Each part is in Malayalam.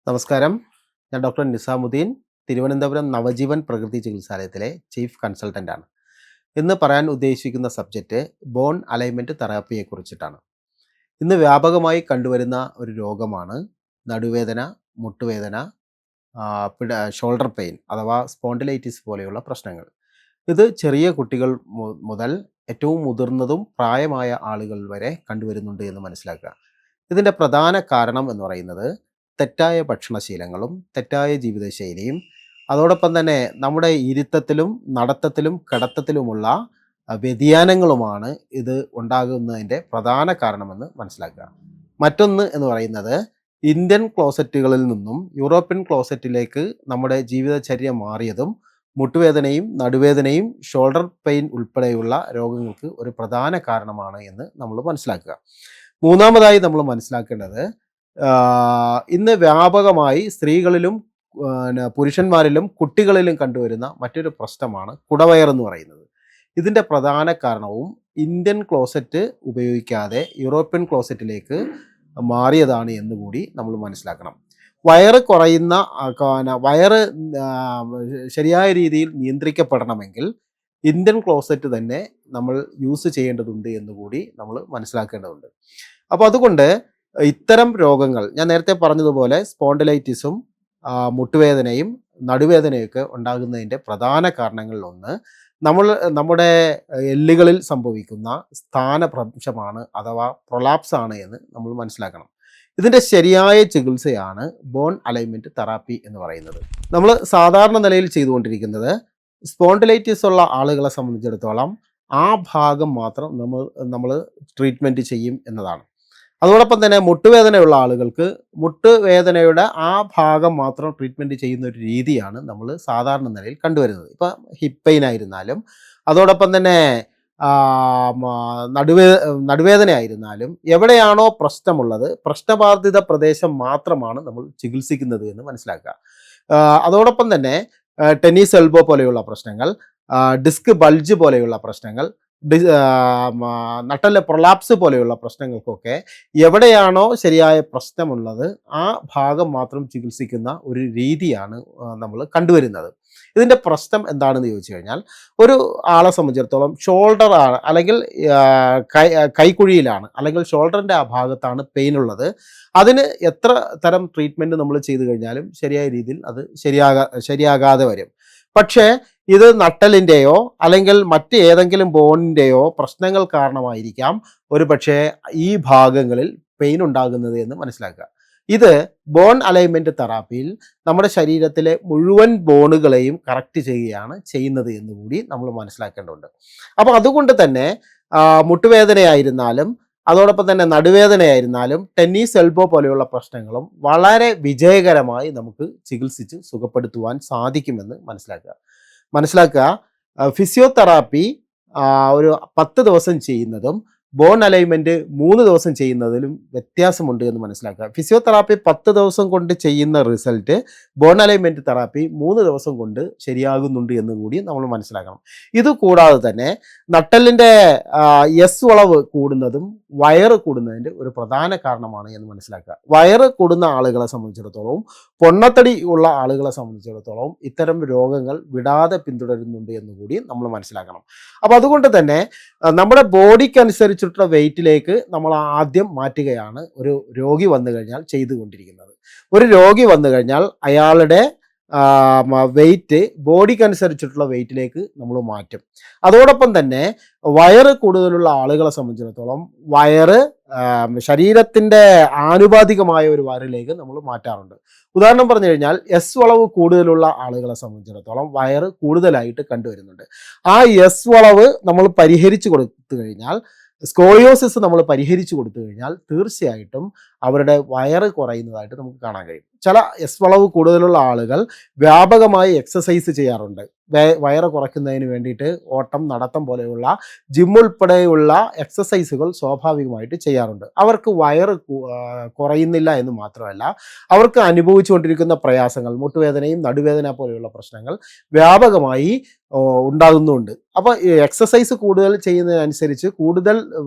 നമസ്കാരം. ഞാൻ ഡോക്ടർ നിസാമുദ്ദീൻ, തിരുവനന്തപുരം നവജീവൻ പ്രകൃതി ചികിത്സാലയത്തിലെ ചീഫ് കൺസൾട്ടൻ്റാണ്. ഇന്ന് പറയാൻ ഉദ്ദേശിക്കുന്ന സബ്ജക്റ്റ് ബോൺ അലൈൻമെൻറ്റ് തെറാപ്പിയെക്കുറിച്ചിട്ടാണ്. ഇന്ന് വ്യാപകമായി കണ്ടുവരുന്ന ഒരു രോഗമാണ് നടുവേദന, മുട്ടുവേദന, ഷോൾഡർ പെയിൻ അഥവാ സ്പോണ്ടിലൈറ്റിസ് പോലെയുള്ള പ്രശ്നങ്ങൾ. ഇത് ചെറിയ കുട്ടികൾ മുതൽ ഏറ്റവും മുതിർന്നതും പ്രായമായ ആളുകൾ വരെ കണ്ടുവരുന്നുണ്ട് എന്ന് മനസ്സിലാക്കുക. ഇതിൻ്റെ പ്രധാന കാരണം എന്ന് പറയുന്നത് തെറ്റായ ഭക്ഷണശീലങ്ങളും തെറ്റായ ജീവിതശൈലിയും അതോടൊപ്പം തന്നെ നമ്മുടെ ഇരുത്തത്തിലും നടത്തത്തിലും കിടത്തത്തിലുമുള്ള വ്യതിയാനങ്ങളുമാണ് ഇത് ഉണ്ടാകുന്നതിൻ്റെ പ്രധാന കാരണമെന്ന് മനസ്സിലാക്കുക. മറ്റൊന്ന് എന്ന് പറയുന്നത് ഇന്ത്യൻ ക്ലോസറ്റുകളിൽ നിന്നും യൂറോപ്യൻ ക്ലോസറ്റിലേക്ക് നമ്മുടെ ജീവിതചര്യ മാറിയതും മുട്ടുവേദനയും നടുവേദനയും ഷോൾഡർ പെയിൻ ഉൾപ്പെടെയുള്ള രോഗങ്ങൾക്ക് ഒരു പ്രധാന കാരണമാണ് എന്ന് നമ്മൾ മനസ്സിലാക്കുക. മൂന്നാമതായി നമ്മൾ മനസ്സിലാക്കേണ്ടത് ഇന്ന് വ്യാപകമായി സ്ത്രീകളിലും പുരുഷന്മാരിലും കുട്ടികളിലും കണ്ടുവരുന്ന മറ്റൊരു പ്രശ്നമാണ് കുടവയറെന്ന് പറയുന്നത്. ഇതിൻ്റെ പ്രധാന കാരണവും ഇന്ത്യൻ ക്ലോസറ്റ് ഉപയോഗിക്കാതെ യൂറോപ്യൻ ക്ലോസറ്റിലേക്ക് മാറിയതാണ് എന്നുകൂടി നമ്മൾ മനസ്സിലാക്കണം. വയറ് കുറയുന്ന വയറ് ശരിയായ രീതിയിൽ നിയന്ത്രിക്കപ്പെടണമെങ്കിൽ ഇന്ത്യൻ ക്ലോസറ്റ് തന്നെ നമ്മൾ യൂസ് ചെയ്യേണ്ടതുണ്ട് എന്നുകൂടി നമ്മൾ മനസ്സിലാക്കേണ്ടതുണ്ട്. അപ്പോൾ അതുകൊണ്ട് ഇത്തരം രോഗങ്ങൾ ഞാൻ നേരത്തെ പറഞ്ഞതുപോലെ സ്പോണ്ടിലൈറ്റിസും മുട്ടുവേദനയും നടുവേദനയൊക്കെ ഉണ്ടാകുന്നതിൻ്റെ പ്രധാന കാരണങ്ങളിലൊന്ന് നമ്മുടെ എല്ലുകളിൽ സംഭവിക്കുന്ന സ്ഥാനഭ്രംശമാണ് അഥവാ പ്രൊലാപ്സ് ആണ് എന്ന് നമ്മൾ മനസ്സിലാക്കണം. ഇതിൻ്റെ ശരിയായ ചികിത്സയാണ് ബോൺ അലൈൻമെൻറ്റ് തെറാപ്പി എന്ന് പറയുന്നത്. നമ്മൾ സാധാരണ നിലയിൽ ചെയ്തുകൊണ്ടിരിക്കുന്നത് സ്പോണ്ടിലൈറ്റിസ് ഉള്ള ആളുകളെ സംബന്ധിച്ചിടത്തോളം ആ ഭാഗം മാത്രം നമ്മൾ ട്രീറ്റ്മെൻറ്റ് ചെയ്യും എന്നതാണ്. അതോടൊപ്പം തന്നെ മുട്ടുവേദനയുള്ള ആളുകൾക്ക് മുട്ടുവേദനയുടെ ആ ഭാഗം മാത്രം ട്രീറ്റ്മെൻറ്റ് ചെയ്യുന്ന ഒരു രീതിയാണ് നമ്മൾ സാധാരണ നിലയിൽ കണ്ടുവരുന്നത്. ഇപ്പോൾ ഹിപ്പ് പെയിൻ ആയിരുന്നാലും അതോടൊപ്പം തന്നെ നടുവേദന ആയിരുന്നാലും എവിടെയാണോ പ്രശ്നമുള്ളത് പ്രശ്നബാധിത പ്രദേശം മാത്രമാണ് നമ്മൾ ചികിത്സിക്കുന്നത് എന്ന് മനസ്സിലാക്കുക. അതോടൊപ്പം തന്നെ ടെന്നീസ് എൽബോ പോലെയുള്ള പ്രശ്നങ്ങൾ, ഡിസ്ക് ബൾജ് പോലെയുള്ള പ്രശ്നങ്ങൾ, നട്ടല് പ്രൊലാപ്സ് പോലെയുള്ള പ്രശ്നങ്ങൾക്കൊക്കെ എവിടെയാണോ ശരിയായ പ്രശ്നമുള്ളത് ആ ഭാഗം മാത്രം ചികിത്സിക്കുന്ന ഒരു രീതിയാണ് നമ്മൾ കണ്ടുവരുന്നത്. ഇതിൻ്റെ പ്രശ്നം എന്താണെന്ന് ചോദിച്ചു കഴിഞ്ഞാൽ, ഒരു ആളെ സംബന്ധിച്ചിടത്തോളം ഷോൾഡർ ആണ് അല്ലെങ്കിൽ കൈക്കുഴിയിലാണ് അല്ലെങ്കിൽ ഷോൾഡറിൻ്റെ ആ ഭാഗത്താണ് പെയിൻ ഉള്ളത്. അതിന് എത്ര തരം ട്രീറ്റ്മെൻറ്റ് നമ്മൾ ചെയ്തു കഴിഞ്ഞാലും ശരിയായ രീതിയിൽ അത് ശരിയാകാതെ വരും. പക്ഷേ ഇത് നട്ടലിൻ്റെയോ അല്ലെങ്കിൽ മറ്റ് ഏതെങ്കിലും ബോണിൻ്റെയോ പ്രശ്നങ്ങൾ കാരണമായിരിക്കാം ഒരു പക്ഷേ ഈ ഭാഗങ്ങളിൽ പെയിൻ ഉണ്ടാകുന്നത് എന്ന് മനസ്സിലാക്കുക. ഇത് ബോൺ അലൈൻമെൻറ്റ് തെറാപ്പിയിൽ നമ്മുടെ ശരീരത്തിലെ മുഴുവൻ ബോണുകളെയും കറക്റ്റ് ചെയ്യുകയാണ് ചെയ്യുന്നത് എന്നുകൂടി നമ്മൾ മനസ്സിലാക്കേണ്ടതുണ്ട്. അപ്പോൾ അതുകൊണ്ട് തന്നെ മുട്ടുവേദനയായിരുന്നാലും അതോടൊപ്പം തന്നെ നടുവേദനയായിരുന്നാലും ടെന്നീസ് എൽബോ പോലെയുള്ള പ്രശ്നങ്ങളും വളരെ വിജയകരമായി നമുക്ക് ചികിത്സിച്ച് സുഖപ്പെടുത്തുവാൻ സാധിക്കുമെന്ന് മനസ്സിലാക്കുക. ഫിസിയോതെറാപ്പി ഒരു 10 ദിവസം ചെയ്യുന്നതും ബോൺ അലൈൻമെൻറ്റ് 3 ദിവസം ചെയ്യുന്നതിലും വ്യത്യാസമുണ്ട് എന്ന് മനസ്സിലാക്കുക. ഫിസിയോതെറാപ്പി 10 ദിവസം കൊണ്ട് ചെയ്യുന്ന റിസൾട്ട് ബോൺ അലൈൻമെൻറ്റ് തെറാപ്പി 3 ദിവസം കൊണ്ട് ശരിയാകുന്നുണ്ട് എന്ന് കൂടി നമ്മൾ മനസ്സിലാക്കണം. ഇതുകൂടാതെ തന്നെ നട്ടലിൻ്റെ എസ് വളവ് കൂടുന്നതും വയറ് കൂടുന്നതിൻ്റെ ഒരു പ്രധാന കാരണമാണ് എന്ന് മനസ്സിലാക്കുക. വയറ് കൂടുന്ന ആളുകളെ സംബന്ധിച്ചിടത്തോളം, പൊണ്ണത്തടി ഉള്ള ആളുകളെ സംബന്ധിച്ചിടത്തോളം ഇത്തരം രോഗങ്ങൾ വിടാതെ പിന്തുടരുന്നുണ്ട് എന്നുകൂടി നമ്മൾ മനസ്സിലാക്കണം. അപ്പോൾ അതുകൊണ്ട് തന്നെ നമ്മുടെ ബോഡിക്കനുസരിച്ചിട്ടുള്ള വെയിറ്റിലേക്ക് നമ്മൾ ആദ്യം മാറ്റുകയാണ് ഒരു രോഗി വന്നു കഴിഞ്ഞാൽ ചെയ്തുകൊണ്ടിരിക്കുന്നത്. ഒരു രോഗി വന്നു കഴിഞ്ഞാൽ അയാളുടെ വെയിറ്റ് ബോഡിക്കനുസരിച്ചിട്ടുള്ള വെയിറ്റിലേക്ക് നമ്മൾ മാറ്റും. അതോടൊപ്പം തന്നെ വയറ് കൂടുതലുള്ള ആളുകളെ സംബന്ധിച്ചിടത്തോളം വയറ് ശരീരത്തിൻ്റെ ആനുപാതികമായ ഒരു വയറിലേക്ക് നമ്മൾ മാറ്റാറുണ്ട്. ഉദാഹരണം പറഞ്ഞു കഴിഞ്ഞാൽ എസ് വളവ് കൂടുതലുള്ള ആളുകളെ സംബന്ധിച്ചിടത്തോളം വയറ് കൂടുതലായിട്ട് കണ്ടുവരുന്നുണ്ട്. ആ എസ് വളവ് നമ്മൾ പരിഹരിച്ചു കൊടുത്തു കഴിഞ്ഞാൽ, സ്കോളിയോസിസ് നമ്മൾ പരിഹരിച്ചു കൊടുത്തു കഴിഞ്ഞാൽ തീർച്ചയായിട്ടും അവരുടെ വയറ് കുറയുന്നതായിട്ട് നമുക്ക് കാണാൻ കഴിയും. ചില എസ് വളവ് കൂടുതലുള്ള ആളുകൾ വ്യാപകമായി എക്സസൈസ് ചെയ്യാറുണ്ട്. വയറ് കുറയ്ക്കുന്നതിന് വേണ്ടിയിട്ട് ഓട്ടം, നടത്തം പോലെയുള്ള ജിം ഉൾപ്പെടെയുള്ള എക്സസൈസുകൾ സ്വാഭാവികമായിട്ട് ചെയ്യാറുണ്ട്. അവർക്ക് വയറ് കുറയുന്നില്ല എന്ന് മാത്രമല്ല, അവർക്ക് അനുഭവിച്ചുകൊണ്ടിരിക്കുന്ന പ്രയാസങ്ങൾ, മുട്ടുവേദനയും നടുവേദന പോലെയുള്ള പ്രശ്നങ്ങൾ വ്യാപകമായി ഉണ്ടാകുന്നുണ്ട്. അപ്പോൾ എക്സസൈസ് കൂടുതൽ ചെയ്യുന്നതിനനുസരിച്ച് കൂടുതൽ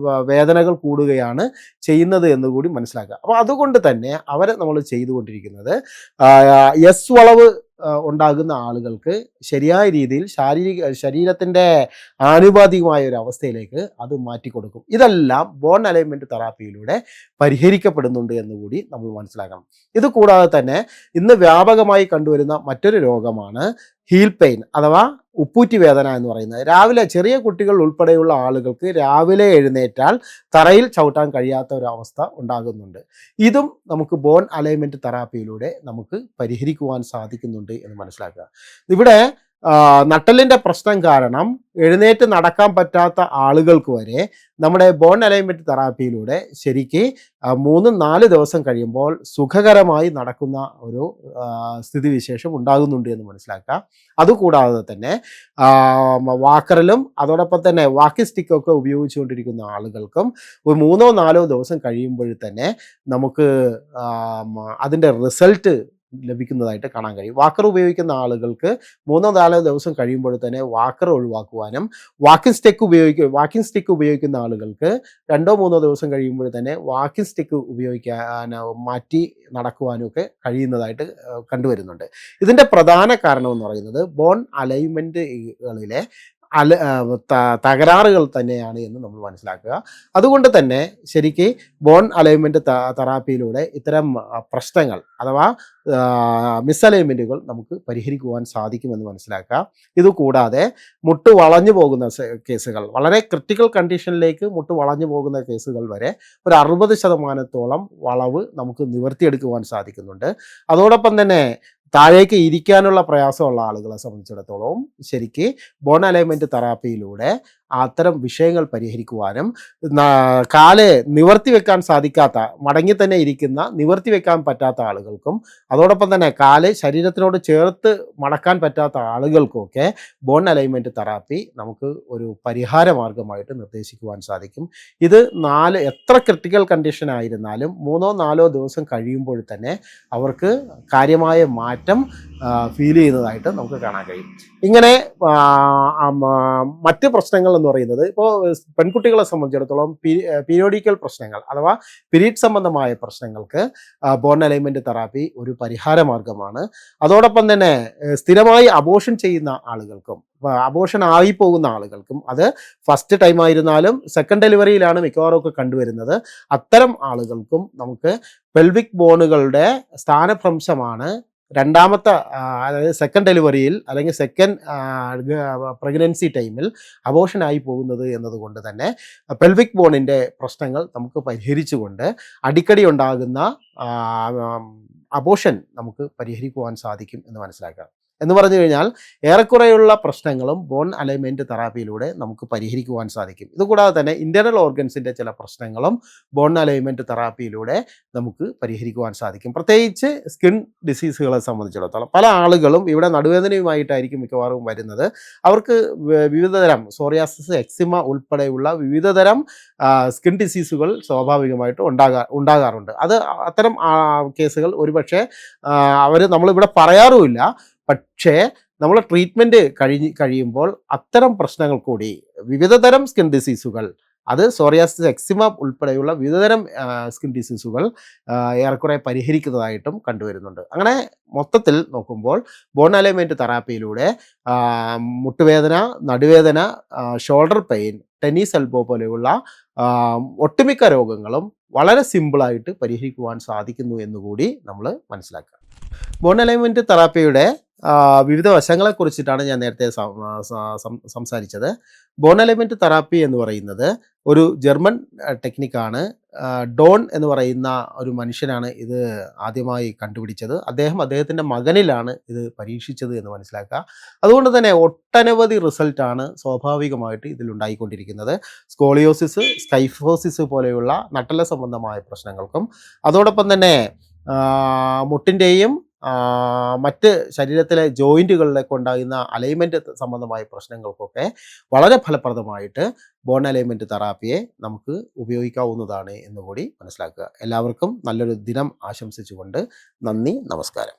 വേദനകൾ കൂടുകയാണ് ചെയ്യുന്നത് എന്നുകൂടി മനസ്സിലാക്കുക. അപ്പോൾ അതുകൊണ്ട് തന്നെ അവരെ നമ്മൾ ചെയ്തുകൊണ്ടിരിക്കുന്നത് പറയുന്നത് എസ് വളവ് ഉണ്ടാകുന്ന ആളുകൾക്ക് ശരിയായ രീതിയിൽ ശരീരത്തിൻ്റെ ആനുപാതികമായ ഒരു അവസ്ഥയിലേക്ക് അത് മാറ്റിക്കൊടുക്കും. ഇതെല്ലാം ബോൺ അലൈൻമെൻറ്റ് തെറാപ്പിയിലൂടെ പരിഹരിക്കപ്പെടുന്നുണ്ട് എന്നുകൂടി നമ്മൾ മനസ്സിലാക്കണം. ഇത് കൂടാതെ തന്നെ ഇന്ന് വ്യാപകമായി കണ്ടുവരുന്ന മറ്റൊരു രോഗമാണ് ഹീൽ പെയിൻ അഥവാ ഉപ്പൂറ്റി വേദന എന്ന് പറയുന്നത്. രാവിലെ ചെറിയ കുട്ടികൾ ഉൾപ്പെടെയുള്ള ആളുകൾക്ക് രാവിലെ എഴുന്നേറ്റാൽ തറയിൽ ചവിട്ടാൻ കഴിയാത്ത ഒരു അവസ്ഥ ഉണ്ടാകുന്നുണ്ട്. ഇതും നമുക്ക് ബോൺ അലൈൻമെൻറ്റ് തെറാപ്പിയിലൂടെ നമുക്ക് പരിഹരിക്കുവാൻ സാധിക്കുന്നുണ്ട് എന്ന് മനസ്സിലാക്കുക. ഇവിടെ നട്ടലിൻ്റെ പ്രശ്നം കാരണം എഴുന്നേറ്റ് നടക്കാൻ പറ്റാത്ത ആളുകൾക്ക് വരെ നമ്മുടെ ബോൺ അലൈൻമെൻറ്റ് തെറാപ്പിയിലൂടെ ശരിക്ക് 3-4 ദിവസം കഴിയുമ്പോൾ സുഖകരമായി നടക്കുന്ന ഒരു സ്ഥിതിവിശേഷം ഉണ്ടാകുന്നുണ്ട് എന്ന് മനസ്സിലാക്കുക. അതുകൂടാതെ തന്നെ വാക്കറിലും അതോടൊപ്പം തന്നെ വാക്കിംഗ് സ്റ്റിക്കൊക്കെ ഉപയോഗിച്ചുകൊണ്ടിരിക്കുന്ന ആളുകൾക്കും ഒരു 3-4 ദിവസം കഴിയുമ്പോൾ തന്നെ നമുക്ക് അതിൻ്റെ റിസൾട്ട് ലഭിക്കുന്നതായിട്ട് കാണാൻ കഴിയും. വാക്കർ ഉപയോഗിക്കുന്ന ആളുകൾക്ക് 3-4 ദിവസം കഴിയുമ്പോൾ തന്നെ വാക്കർ ഒഴിവാക്കുവാനും വാക്കിംഗ് സ്റ്റിക്ക് ഉപയോഗിക്കുന്ന ആളുകൾക്ക് 2-3 ദിവസം കഴിയുമ്പോൾ തന്നെ വാക്കിംഗ് സ്റ്റിക്ക് ഉപയോഗിക്കാൻ മാറ്റി നടക്കുവാനും ഒക്കെ കഴിയുന്നതായിട്ട് കണ്ടുവരുന്നുണ്ട്. ഇതിൻ്റെ പ്രധാന കാരണം എന്ന് പറയുന്നത് ബോൺ അലൈൻമെൻറ്റുകളിലെ തകരാറുകൾ തന്നെയാണ് എന്ന് നമ്മൾ മനസ്സിലാക്കുക. അതുകൊണ്ട് തന്നെ ശരിക്ക് ബോൺ അലൈൻമെൻറ്റ് തെറാപ്പിയിലൂടെ ഇത്തരം പ്രശ്നങ്ങൾ അഥവാ മിസ്അലൈൻമെൻറ്റുകൾ നമുക്ക് പരിഹരിക്കുവാൻ സാധിക്കുമെന്ന് മനസ്സിലാക്കുക. ഇതുകൂടാതെ മുട്ട് വളഞ്ഞു പോകുന്ന കേസുകൾ, വളരെ ക്രിട്ടിക്കൽ കണ്ടീഷനിലേക്ക് മുട്ട് വളഞ്ഞു പോകുന്ന കേസുകൾ വരെ ഒരു 60% വളവ് നമുക്ക് നിവർത്തിയെടുക്കുവാൻ സാധിക്കുന്നുണ്ട്. അതോടൊപ്പം തന്നെ താഴേക്ക് ഇരിക്കാനുള്ള പ്രയാസമുള്ള ആളുകളെ സംബന്ധിച്ചിടത്തോളം ശരിക്ക് ബോൺ അലൈൻമെൻറ്റ് തെറാപ്പിയിലൂടെ അത്തരം വിഷയങ്ങൾ പരിഹരിക്കുവാനും കാല് നിവർത്തി വെക്കാൻ സാധിക്കാത്ത, മടങ്ങി തന്നെ ഇരിക്കുന്ന, നിവർത്തി വെക്കാൻ പറ്റാത്ത ആളുകൾക്കും അതോടൊപ്പം തന്നെ കാല് ശരീരത്തിനോട് ചേർത്ത് മടക്കാൻ പറ്റാത്ത ആളുകൾക്കുമൊക്കെ ബോൺ അലൈൻമെൻറ്റ് തെറാപ്പി നമുക്ക് ഒരു പരിഹാര മാർഗമായിട്ട് നിർദ്ദേശിക്കുവാൻ സാധിക്കും. ഇത് എത്ര ക്രിട്ടിക്കൽ കണ്ടീഷൻ ആയിരുന്നാലും 3-4 ദിവസം കഴിയുമ്പോൾ തന്നെ അവർക്ക് കാര്യമായ മാറ്റം ഫീൽ ചെയ്യുന്നതായിട്ട് നമുക്ക് കാണാൻ കഴിയും. ഇങ്ങനെ മറ്റ് പ്രശ്നങ്ങൾ എന്ന് പറയുന്നത് ഇപ്പോൾ പെൺകുട്ടികളെ സംബന്ധിച്ചിടത്തോളം പീരിയോഡിക്കൽ പ്രശ്നങ്ങൾ അഥവാ പീരീഡ് സംബന്ധമായ പ്രശ്നങ്ങൾക്ക് ബോൺ അലൈൻമെൻറ്റ് തെറാപ്പി ഒരു പരിഹാര മാർഗമാണ്. അതോടൊപ്പം തന്നെ സ്ഥിരമായി അബോർഷൻ ചെയ്യുന്ന ആളുകൾക്കും അബോർഷൻ ആയി പോകുന്ന ആളുകൾക്കും, അത് ഫസ്റ്റ് ടൈം ആയിരുന്നാലും സെക്കൻഡ് ഡെലിവറിയിലാണ് മിക്കവാറും ഒക്കെ കണ്ടുവരുന്നത്, അത്തരം ആളുകൾക്കും നമുക്ക് പെൽവിക് ബോണുകളുടെ സ്ഥാനഭ്രംശമാണ് രണ്ടാമത്തെ അതായത് സെക്കൻഡ് ഡെലിവറിയിൽ അല്ലെങ്കിൽ സെക്കൻഡ് പ്രഗ്നൻസി ടൈമിൽ അബോർഷനായി പോകുന്നത് എന്നതുകൊണ്ട് തന്നെ പെൽവിക് ബോണിൻ്റെ പ്രശ്നങ്ങൾ നമുക്ക് പരിഹരിച്ചുകൊണ്ട് അടിക്കടി ഉണ്ടാകുന്ന അബോർഷൻ നമുക്ക് പരിഹരിക്കുവാൻ സാധിക്കും എന്ന് മനസ്സിലാക്കുക. എന്ന് പറഞ്ഞു കഴിഞ്ഞാൽ ഏറെക്കുറെയുള്ള പ്രശ്നങ്ങളും ബോൺ അലൈൻമെൻറ്റ് തെറാപ്പിയിലൂടെ നമുക്ക് പരിഹരിക്കുവാൻ സാധിക്കും. ഇതുകൂടാതെ തന്നെ ഇൻറ്റേർണൽ ഓർഗൻസിൻ്റെ ചില പ്രശ്നങ്ങളും ബോൺ അലൈൻമെൻറ്റ് തെറാപ്പിയിലൂടെ നമുക്ക് പരിഹരിക്കുവാൻ സാധിക്കും. പ്രത്യേകിച്ച് സ്കിൻ ഡിസീസുകളെ സംബന്ധിച്ചിടത്തോളം പല ആളുകളും ഇവിടെ നടുവേദനയുമായിട്ടായിരിക്കും മിക്കവാറും വരുന്നത്. അവർക്ക് വിവിധതരം സോറിയാസിസ്, എക്സിമ ഉൾപ്പെടെയുള്ള വിവിധതരം സ്കിൻ ഡിസീസുകൾ സ്വാഭാവികമായിട്ട് ഉണ്ടാകാറുണ്ട്. അത്തരം കേസുകൾ ഒരുപക്ഷെ നമ്മളിവിടെ പറയാറുമില്ല. പക്ഷേ നമ്മൾ ട്രീറ്റ്മെൻറ്റ് കഴിയുമ്പോൾ അത്തരം പ്രശ്നങ്ങൾ കൂടി വിവിധതരം സ്കിൻ ഡിസീസുകൾ, അത് സോറിയാസിസ്, എക്സിമ ഉൾപ്പെടെയുള്ള വിവിധതരം സ്കിൻ ഡിസീസുകൾ ഏറെക്കുറെ പരിഹരിക്കുന്നതായിട്ടും കണ്ടുവരുന്നുണ്ട്. അങ്ങനെ മൊത്തത്തിൽ നോക്കുമ്പോൾ ബോൺ അലൈൻമെൻറ്റ് തെറാപ്പിയിലൂടെ മുട്ടുവേദന, നടുവേദന, ഷോൾഡർ പെയിൻ, ടെന്നീസ് എൽബോ പോലെയുള്ള ഒട്ടുമിക്ക രോഗങ്ങളും വളരെ സിമ്പിളായിട്ട് പരിഹരിക്കുവാൻ സാധിക്കുന്നു എന്നുകൂടി നമ്മൾ മനസ്സിലാക്കുക. ബോൺ അലൈൻമെൻറ്റ് തെറാപ്പിയുടെ വിവിധ വശങ്ങളെക്കുറിച്ചിട്ടാണ് ഞാൻ നേരത്തെ സംസാരിച്ചത്. ബോൺ അലൈൻമെൻറ്റ് തെറാപ്പി എന്ന് പറയുന്നത് ഒരു ജർമ്മൻ ടെക്നിക്കാണ്. ഡോൺ എന്ന് പറയുന്ന ഒരു മനുഷ്യനാണ് ഇത് ആദ്യമായി കണ്ടുപിടിച്ചത്. അദ്ദേഹത്തിൻ്റെ മകനിലാണ് ഇത് പരീക്ഷിച്ചത് എന്ന് മനസ്സിലാക്കുക. അതുകൊണ്ട് തന്നെ ഒട്ടനവധി റിസൾട്ടാണ് സ്വാഭാവികമായിട്ട് ഇതിലുണ്ടായിക്കൊണ്ടിരിക്കുന്നത്. സ്കോളിയോസിസ്, സ്കൈഫോസിസ് പോലെയുള്ള നട്ടെല്ല് സംബന്ധമായ പ്രശ്നങ്ങൾക്കും അതോടൊപ്പം തന്നെ മുട്ടിൻ്റെയും മറ്റ് ശരീരത്തിലെ ജോയിൻറ്റുകളിലേക്ക് ഉണ്ടാകുന്ന അലൈൻമെൻറ്റ് സംബന്ധമായ പ്രശ്നങ്ങൾക്കൊക്കെ വളരെ ഫലപ്രദമായിട്ട് ബോൺ അലൈൻമെൻറ്റ് തെറാപ്പിയെ നമുക്ക് ഉപയോഗിക്കാവുന്നതാണ് എന്നുകൂടി മനസ്സിലാക്കുക. എല്ലാവർക്കും നല്ലൊരു ദിനം ആശംസിച്ചുകൊണ്ട് നന്ദി, നമസ്കാരം.